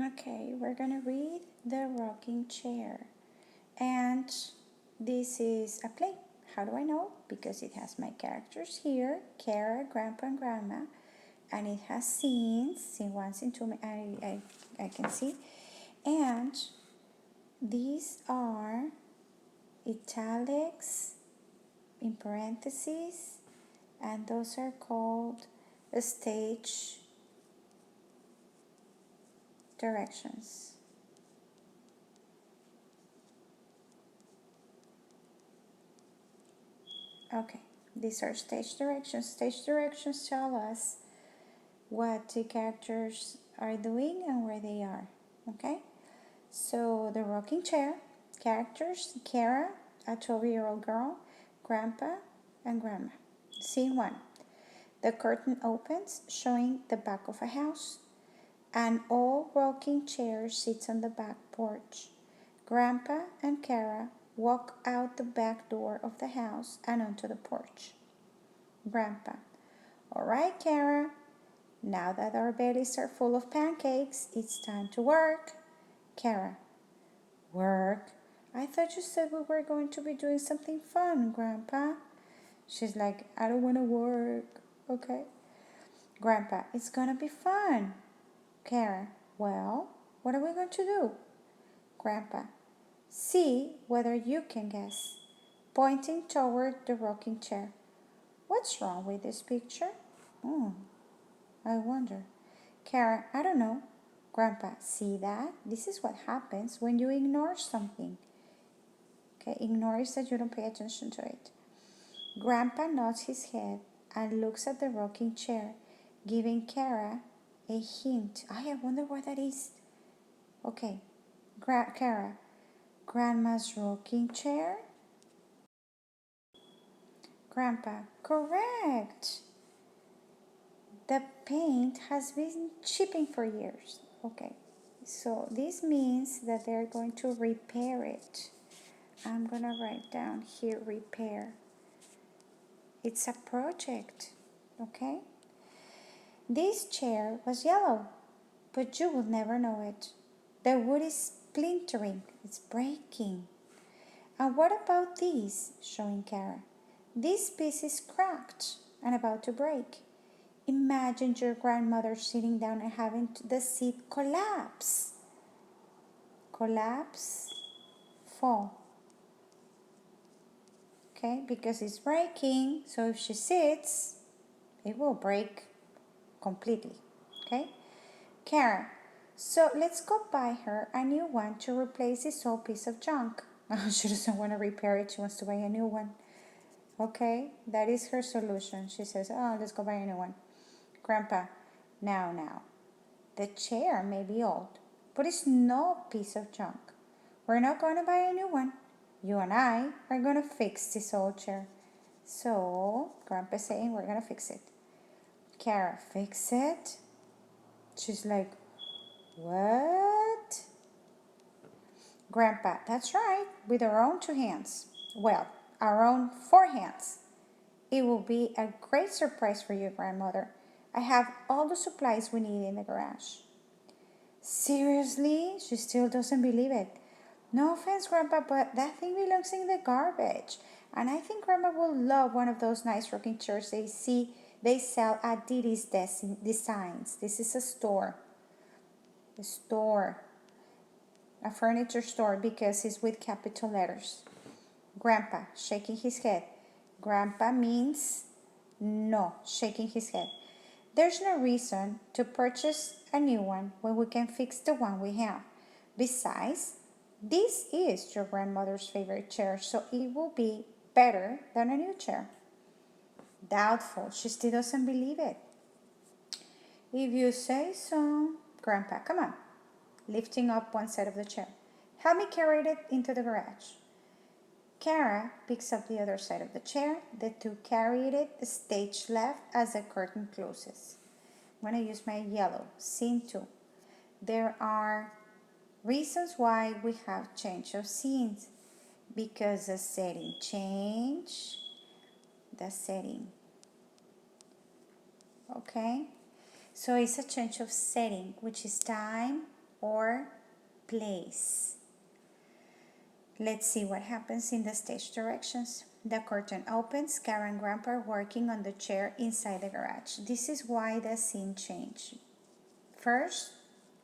Okay, we're gonna read The Rocking Chair. And this is a play. How do I know? Because it has my characters here, Kara, Grandpa, and Grandma. And it has scenes, scene one, scene two, I can see. And these are italics in parentheses, and those are called stage directions. Okay, these are stage directions. Stage directions tell us what the characters are doing and where they are. Okay, so the rocking chair characters: Kara, a 12-year-old girl, Grandpa, and Grandma. Scene one: the curtain opens, showing the back of a house. An old rocking chair sits on the back porch. Grandpa and Kara walk out the back door of the house and onto the porch. Grandpa: all right, Kara, now that our bellies are full of pancakes, it's time to work. Kara: work? I thought you said we were going to be doing something fun, Grandpa. She's like, I don't want to work. Okay. Grandpa: it's gonna be fun. Kara: well, what are we going to do? Grandpa: see whether you can guess, pointing toward the rocking chair. What's wrong with this picture? Hmm, I wonder. Kara: I don't know. Grandpa: see that? This is what happens when you ignore something. Okay, ignore is that you don't pay attention to it. Grandpa nods his head and looks at the rocking chair, giving Kara a hint. I wonder what that is. Okay, Kara: Grandma's rocking chair? Grandpa: correct. The paint has been chipping for years. Okay, so this means that they're going to repair it. I'm gonna write down here repair. It's a project, okay? This chair was yellow, but you will never know it. The wood is splintering, it's breaking. And what about these? Showing Kara. This piece is cracked and about to break. Imagine your grandmother sitting down and having the seat collapse. Collapse, fall. Okay, because it's breaking, so if she sits, it will break completely. Okay? Karen: so let's go buy her a new one to replace this old piece of junk. She doesn't want to repair it, she wants to buy a new one. Okay, that is her solution. She says, oh, let's go buy a new one. Grandpa: now. The chair may be old, but it's no piece of junk. We're not going to buy a new one. You and I are going to fix this old chair. So, Grandpa's saying we're going to fix it. Kara: fix it? She's like, what? Grandpa: that's right, with our own 2 hands. Well, our own 4 hands. It will be a great surprise for you, Grandmother. I have all the supplies we need in the garage. Seriously? She still doesn't believe it. No offense, Grandpa, but that thing belongs in the garbage. And I think Grandma will love one of those nice rocking chairs they sell at Didi's Designs. This is a store. A store. A furniture store because it's with capital letters. Grandpa, shaking his head. Grandpa means no, shaking his head. There's no reason to purchase a new one when we can fix the one we have. Besides, this is your grandmother's favorite chair, so it will be better than a new chair. Doubtful. She still doesn't believe it. If you say so. Grandpa, come on. Lifting up one side of the chair. Help me carry it into the garage. Kara picks up the other side of the chair. The two carry it stage left as the curtain closes. I'm going to use my yellow. Scene 2. There are reasons why we have change of scenes. Because the setting changed. The setting. Okay? So it's a change of setting, which is time or place. Let's see what happens in the stage directions. The curtain opens. Kara and Grandpa are working on the chair inside the garage. This is why the scene changed. First,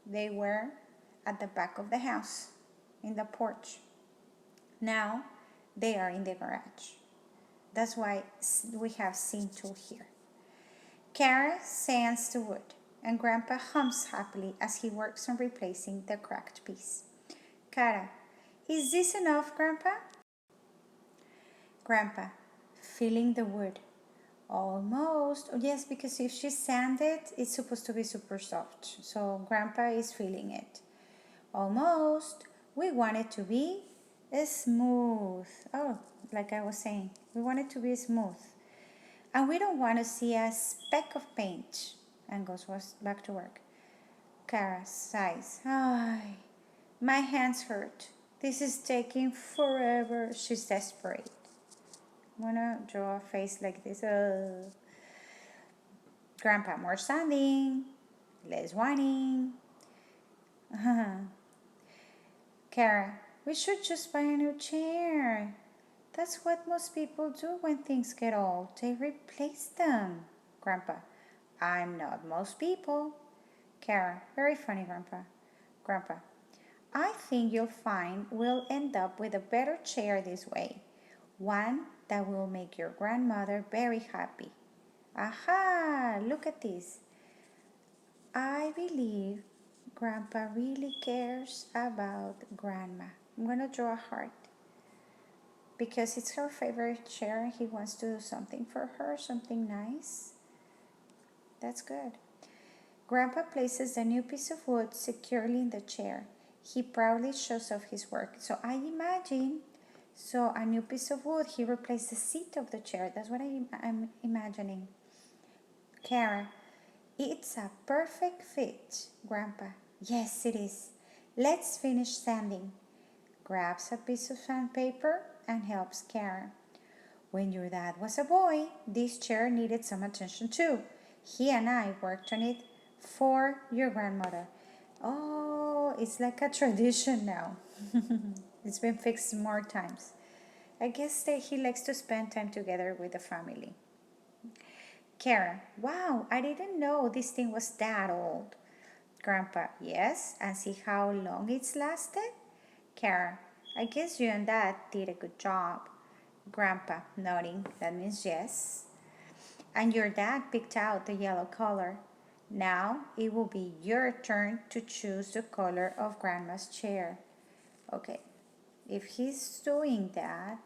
they were at the back of the house, in the porch. Now, they are in the garage. That's why we have scene 2 here. Kara sands the wood, and Grandpa hums happily as he works on replacing the cracked piece. Kara, is this enough, Grandpa? Grandpa, feeling the wood. Almost. Oh, yes, because if she sanded, it's supposed to be super soft. So Grandpa is feeling it. Almost. We want it to be smooth. Oh, like I was saying, we want it to be smooth. And we don't want to see a speck of paint. And goes back to work. Kara sighs. Ay, my hands hurt. This is taking forever. She's desperate. I'm gonna draw a face like this. Grandpa, more sanding, less whining. Kara, we should just buy a new chair. That's what most people do when things get old. They replace them. Grandpa, I'm not most people. Kara, very funny, Grandpa. Grandpa, I think you'll find we'll end up with a better chair this way. One that will make your grandmother very happy. Aha, look at this. I believe Grandpa really cares about Grandma. I'm going to draw a heart because it's her favorite chair. He wants to do something for her, something nice. That's good. Grandpa places the new piece of wood securely in the chair. He proudly shows off his work. So I imagine, a new piece of wood, he replaced the seat of the chair. That's what I'm imagining. Kara, it's a perfect fit, Grandpa. Yes, it is. Let's finish sanding. Grabs a piece of sandpaper and helps Kara. When your dad was a boy, this chair needed some attention too. He and I worked on it for your grandmother. Oh, it's like a tradition now. It's been fixed more times. I guess that he likes to spend time together with the family. Kara, wow, I didn't know this thing was that old. Grandpa, yes, and see how long it's lasted? Kara, I guess you and Dad did a good job. Grandpa, nodding, that means yes. And your dad picked out the yellow color. Now it will be your turn to choose the color of Grandma's chair. Okay, if he's doing that,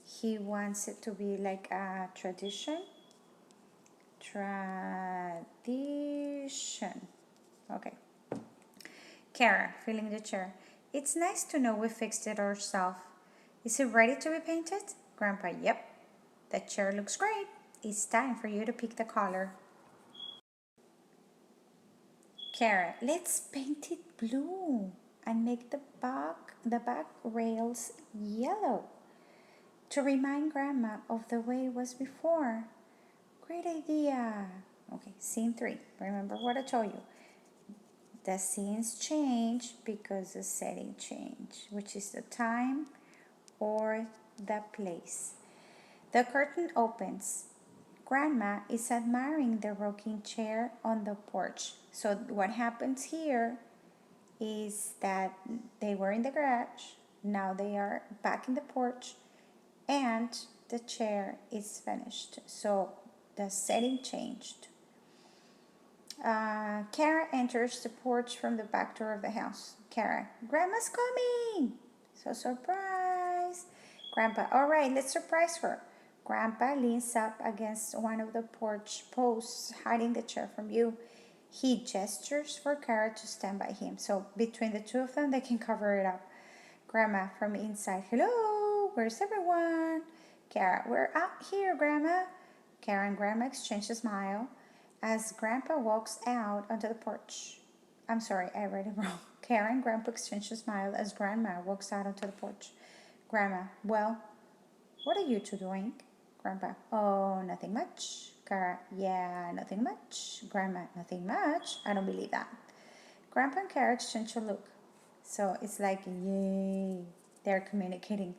he wants it to be like a tradition. Tradition. Okay. Kara, feeling the chair. It's nice to know we fixed it ourselves. Is it ready to be painted? Grandpa, yep. The chair looks great. It's time for you to pick the color. Kara, let's paint it blue and make the back rails yellow to remind Grandma of the way it was before. Great idea. Okay, scene 3. Remember what I told you. The scenes change because the setting changed, which is the time or the place. The curtain opens. Grandma is admiring the rocking chair on the porch. So what happens here is that they were in the garage, now they are back in the porch, and the chair is finished. So the setting changed. Kara enters the porch from the back door of the house. Kara, Grandma's coming! So surprise! Grandpa, all right, let's surprise her. Grandpa leans up against one of the porch posts, hiding the chair from view. He gestures for Kara to stand by him. So between the two of them, they can cover it up. Grandma from inside, hello, where's everyone? Kara, we're out here, Grandma. Kara and Grandma exchange a smile as Grandpa walks out onto the porch. I'm sorry, I read it wrong. Kara and Grandpa exchange a smile as Grandma walks out onto the porch. Grandma, well, what are you two doing? Grandpa, oh, nothing much. Kara, yeah, nothing much. Grandma, nothing much. I don't believe that. Grandpa and Kara exchange a look. So it's like, yay, they're communicating.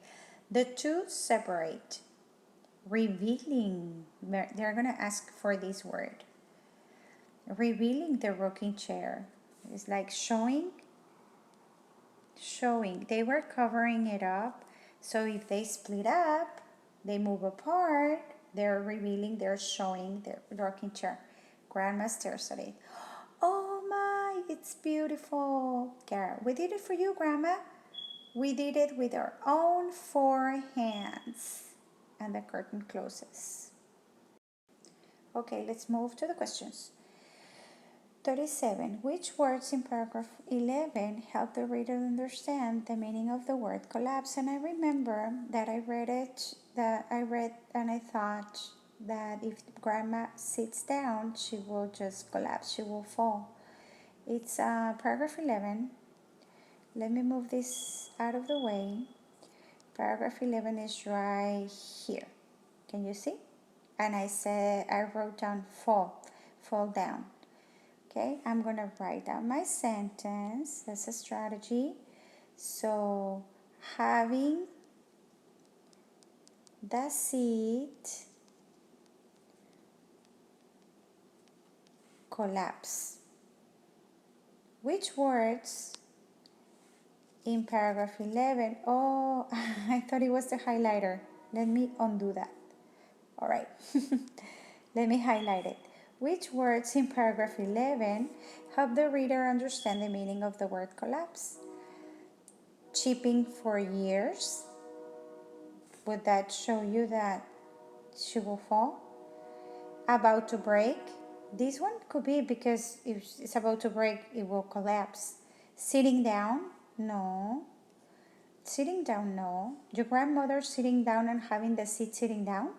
The two separate, revealing. They're going to ask for this word. Revealing the rocking chair. It's like showing. They were covering it up. So if they split up, they move apart, they're showing their rocking chair. Grandma stares at it. Oh my, it's beautiful. Kara, we did it for you, Grandma. We did it with our own 4 hands. And the curtain closes. Okay, let's move to the questions. 37. Which words in paragraph 11 help the reader understand the meaning of the word collapse? And I remember that I read and I thought that if grandma sits down, she will just collapse, she will fall. It's paragraph 11. Let me move this out of the way. Paragraph 11 is right here. Can you see? And I wrote down fall down. Okay, I'm going to write down my sentence. That's a strategy. So, having the seat collapse. Which words in paragraph 11? Oh, I thought it was the highlighter. Let me undo that. All right. Let me highlight it. Which words in paragraph 11 help the reader understand the meaning of the word collapse? Chipping for years. Would that show you that she will fall? About to break. This one could be because if it's about to break, it will collapse. Sitting down? No. Sitting down? No. Your grandmother sitting down and having the seat sitting down?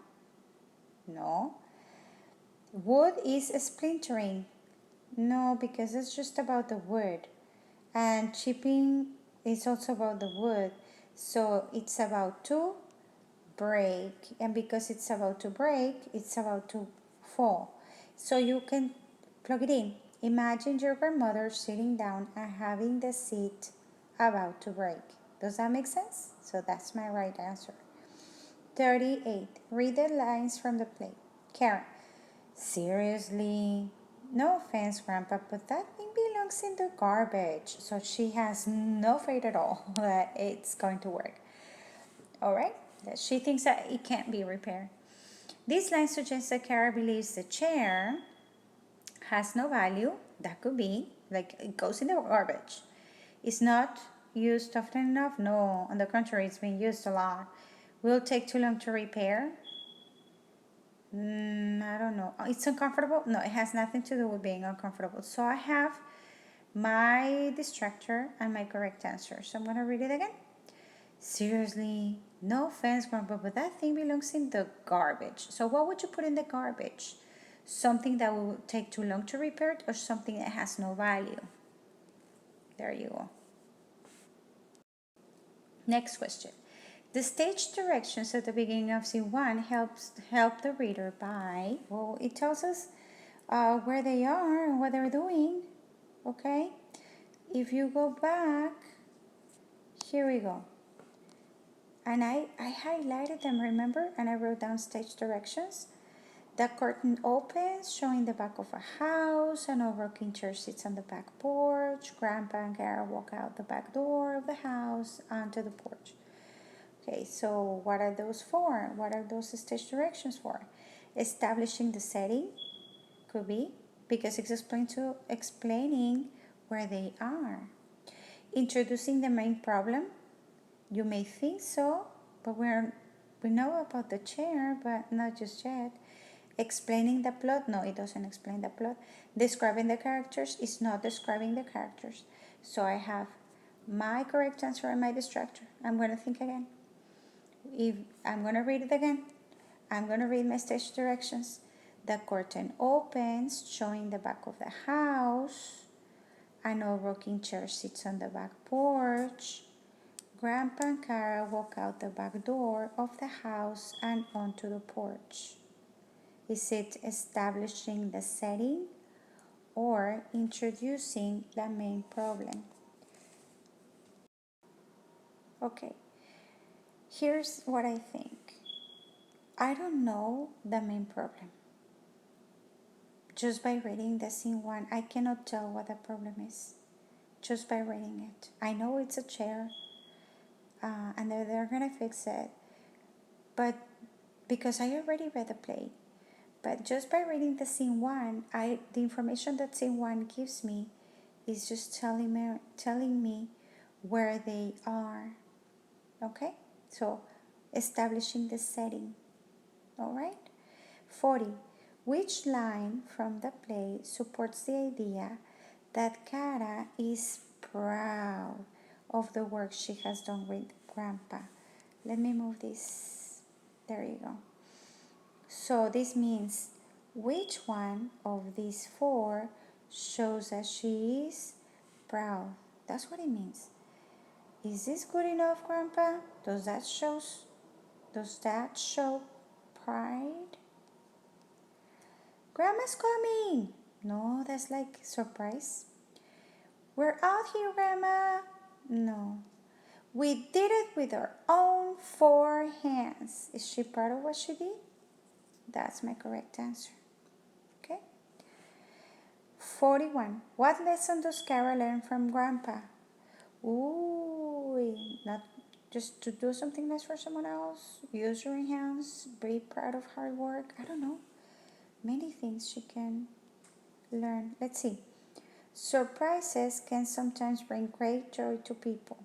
No. Wood is splintering? No, because it's just about the wood. And chipping is also about the wood. So it's about to break. And because it's about to break, it's about to fall. So you can plug it in. Imagine your grandmother sitting down and having the seat about to break. Does that make sense? So that's my right answer. 38. Read the lines from the play. Karen. Seriously? No offense, Grandpa, but that thing belongs in the garbage. So she has no faith at all that it's going to work. All right? That she thinks that it can't be repaired. This line suggests that Kara believes the chair has no value. That could be, like it goes in the garbage. It's not used often enough. No, on the contrary, it's been used a lot. Will take too long to repair. I don't know. It's uncomfortable. No, it has nothing to do with being uncomfortable. So I have my distractor and my correct answer. So I'm going to read it again. Seriously, no offense, Grandpa, but that thing belongs in the garbage. So what would you put in the garbage? Something that will take too long to repair or something that has no value? There you go. Next question. The stage directions at the beginning of scene 1 help the reader by, well, it tells us where they are and what they're doing. Okay? If you go back, here we go. And I highlighted them, remember? And I wrote down stage directions. The curtain opens, showing the back of a house. An old rocking chair sits on the back porch. Grandpa and Kara walk out the back door of the house onto the porch. Okay, so what are those for? What are those stage directions for? Establishing the setting, could be, because it's explaining where they are. Introducing the main problem. You may think so, but we know about the chair, but not just yet. Explaining the plot. No, it doesn't explain the plot. Describing the characters is not describing the characters. So I have my correct answer and my distractor. I'm going to think again. If I'm going to read it again, I'm going to read my stage directions. The curtain opens, showing the back of the house. An old rocking chair sits on the back porch. Grandpa and Kara walk out the back door of the house and onto the porch. Is it establishing the setting or introducing the main problem. Okay, here's what I think. I don't know the main problem. Just by reading the scene one, I cannot tell what the problem is. Just by reading it. I know it's a chair, and they're gonna fix it. But because I already read the play, but just by reading the scene one, the information that scene one gives me is just telling me where they are. Okay, so establishing the setting. All right. 40. Which line from the play supports the idea that Kara is proud of the work she has done with Grandpa? Let me move this. There you go. So this means which one of these four shows that she is proud? That's what it means. Is this good enough, Grandpa? Does that show pride? Grandma's coming! No, that's like surprise. We're out here, Grandma! No. We did it with our own 4 hands. Is she proud of what she did? That's my correct answer. Okay? 41. What lesson does Kara learn from Grandpa? Ooh, not just to do something nice for someone else, use your hands, be proud of hard work. I don't know. Many things she can learn. Let's see. Surprises can sometimes bring great joy to people.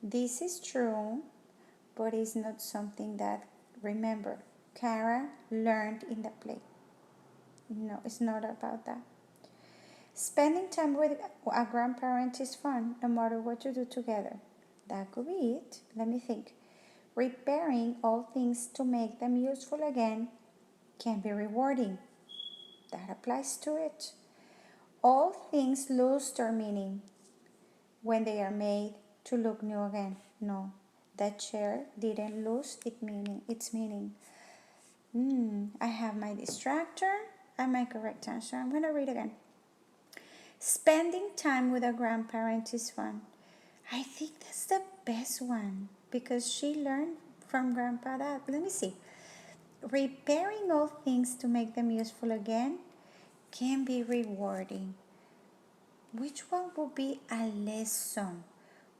This is true, but it's not something that, remember, Kara learned in the play. No, it's not about that. Spending time with a grandparent is fun, no matter what you do together. That could be it. Let me think. Repairing all things to make them useful again can be rewarding. That applies to it. All things lose their meaning when they are made to look new again. No, that chair didn't lose its meaning. I have my distractor and my correct answer. I'm going to read again. Spending time with a grandparent is fun. I think that's the best one because she learned from Grandpa that. Let me see. Repairing all things to make them useful again can be rewarding. Which one will be a lesson?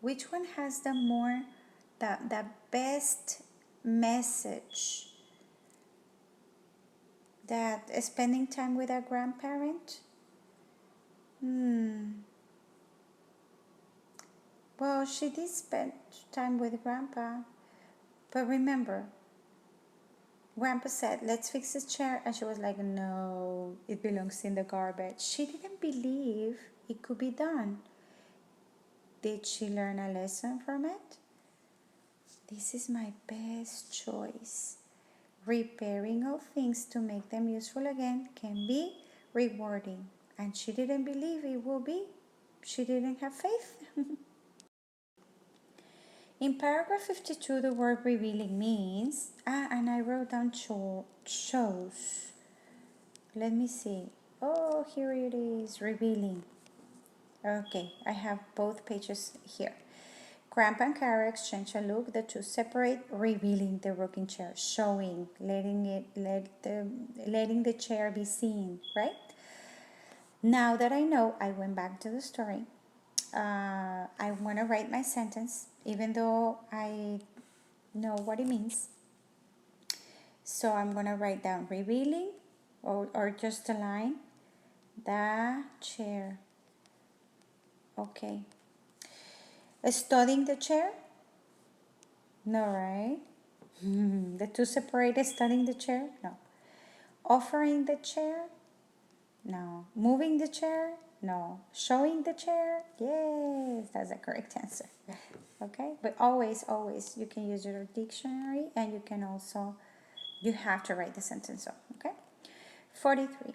Which one has the best message? That spending time with a grandparent? Well, she did spend time with Grandpa. But remember, Grandpa said, let's fix this chair. And she was like, no, it belongs in the garbage. She didn't believe it could be done. Did she learn a lesson from it? This is my best choice. Repairing all things to make them useful again can be rewarding. And she didn't believe it would be. She didn't have faith. In paragraph 52, the word revealing means, and I wrote down shows. Let me see. Oh, here it is, revealing. Okay, I have both pages here. Grandpa and Kara exchange a look, the two separate, revealing the rocking chair, showing, letting the chair be seen, right? Now that I know, I went back to the story. I want to write my sentence, even though I know what it means. So I'm going to write down revealing or just a line. The chair. Okay. Studying the chair? No, right? The two separated studying the chair? No. Offering the chair? No. Moving the chair? No. Showing the chair? Yes, that's the correct answer. Okay, but always, you can use your dictionary and you have to write the sentence up, okay? 43.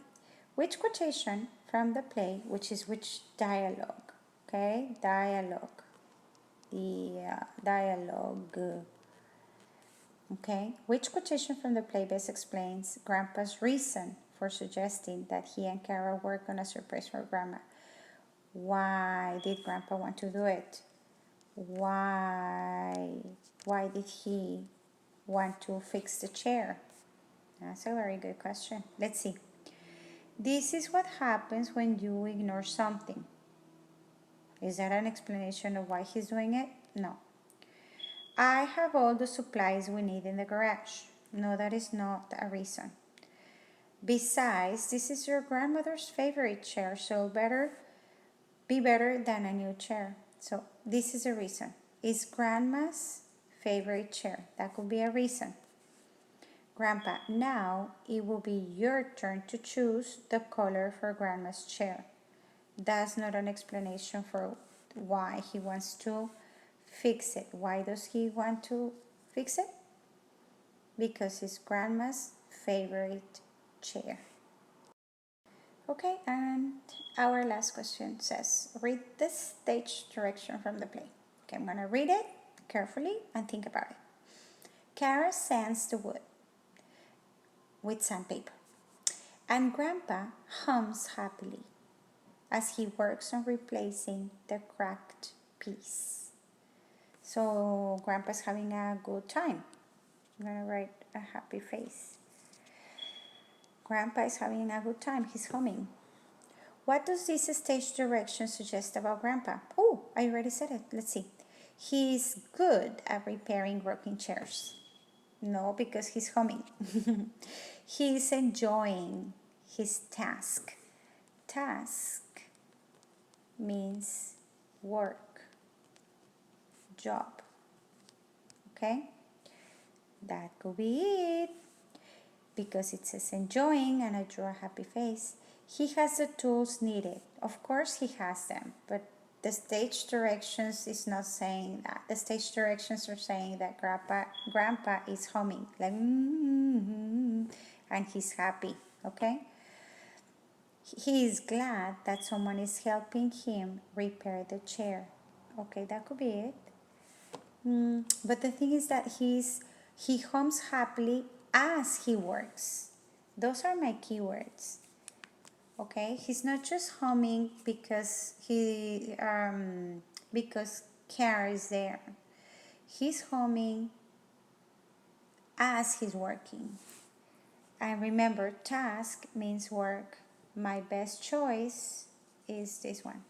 Which quotation from the play, which dialogue, okay? Dialogue. The dialogue. Okay, which quotation from the play best explains Grandpa's reason for suggesting that he and Kara work on a surprise for Grandma. Why did Grandpa want to do it? Why? Why did he want to fix the chair? That's a very good question. Let's see. This is what happens when you ignore something. Is that an explanation of why he's doing it? No. I have all the supplies we need in the garage. No, that is not a reason. Besides, this is your grandmother's favorite chair, so be better than a new chair. So this is a reason. It's Grandma's favorite chair. That could be a reason. Grandpa, now it will be your turn to choose the color for Grandma's chair. That's not an explanation for why he wants to fix it. Why does he want to fix it? Because it's Grandma's favorite chair. Okay, and our last question says, read the stage direction from the play. Okay, I'm going to read it carefully and think about it. Kara sands the wood with sandpaper, and Grandpa hums happily as he works on replacing the cracked piece. So Grandpa's having a good time. I'm going to write a happy face. Grandpa is having a good time. He's humming. What does this stage direction suggest about Grandpa? Oh, I already said it. Let's see. He's good at repairing rocking chairs. No, because he's humming. He's enjoying his task. Task means work, job. Okay? That could be it. Because it says enjoying and I drew a happy face. He has the tools needed. Of course he has them, but the stage directions is not saying that. The stage directions are saying that Grandpa is humming, like and he's happy, okay? He is glad that someone is helping him repair the chair. Okay, that could be it. But the thing is that he hums happily as he works. Those are my keywords. Okay, he's not just humming because because Kara is there. He's humming as he's working. And remember, task means work. My best choice is this one.